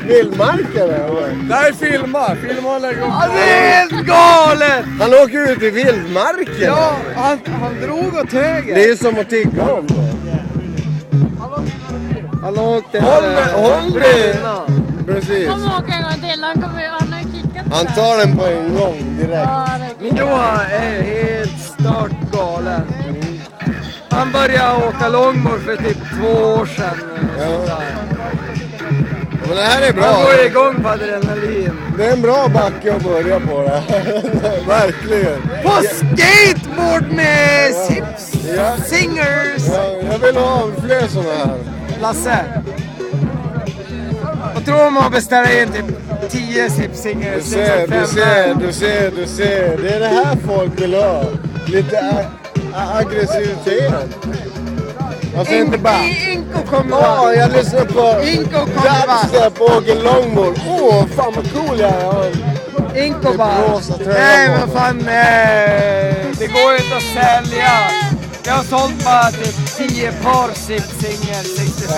vildmarkare? Nej, filma och lägga upp. Han är helt galen! Han åker ut i vildmarken. Ja, han drog åt höger. Det är som att tigga om det. Han åkte Håll det! Precis. Kom och åka en gång till. Han har ju kickat på Han det. tar den på en gång direkt. Ja, det är Min Johan är helt stört galen. Han började åka långboard för typ 2 år sedan. Ja. Men det här är Han bra. går igång på adrenalin. Det är en bra backe att börja på det här. Verkligen. På skateboard med Sips Ja. Singers. Ja, jag vill ha fler sådana här. Lasse. Jag tror man beställer in typ 10 Sips Singers. Du ser. Det är det här folk vill ha. Lite aggressivitet. Alltså inte bara... Inko kommer Ja, vara. jag lyssnar på Inko kommer vara. dubstep och åker longboard. Fan vad cool jag är. Inko Det bara. blåser tröjan Nej på. men fan. Det går inte att sälja. Jag har sålt bara typ 10 par Sips Singers 65.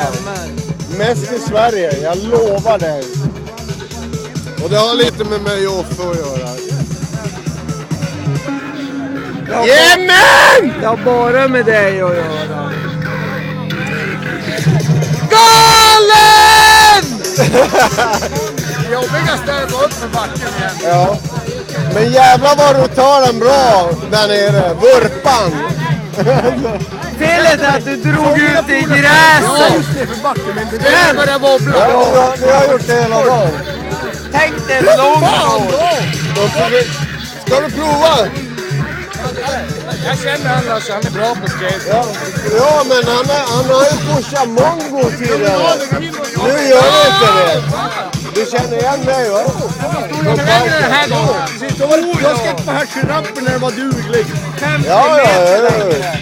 Mest i Sverige, jag lovar dig. Och det har lite med mig och Offe att göra. Jajamän! Det har bara med dig att göra. Galen! Jobbigast är att gå upp för backen igen. Ja. Men jävlar vad du tar den bra där nere. Vurpan. Felet är att du drog ut i gräset. Det är för backen, men det börjar wobbla. Ja, vi har gjort det hela dagen. Tänk dig långboard. Ska du prova? Jag känner han Lasse, han är bra på skate. Ja, men han har ju pushat mongo tidigare. Nu gör det inte det. Du känner igen mig va? Den här gången. Jag ska inte på Hertsjörampen när det var duglig. 50 Ja. meter.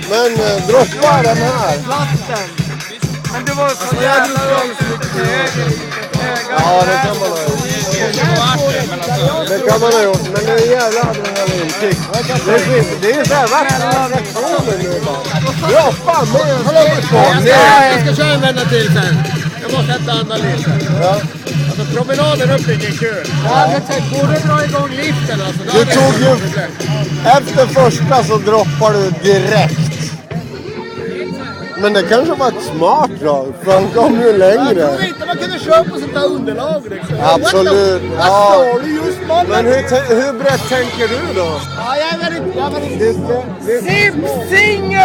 Men droppa den här. Platten. Men det var så jävla långt höger. Ja, det kan man ha gjort. Det kan man ha gjort, men det är en jävla adrenalinkick. Det är så här värsta reaktioner nu bara. Droppa med en skateboard. Jag ska köra en vända till sen. Jag måste hämta andan lite. Ja. Alltså promenaden upp är ingen kul. Jag borde dra igång liften alltså. Du tog ju... Efter första så droppar du direkt. Men det kanske var ett smart drag, för han kom ju längre. Jag tror inte man kunde köra på sånt här underlag liksom. Absolut. Vad sa du just man? Men hur brett tänker du då? Ja, jag är väldigt... Det är Sips Singers!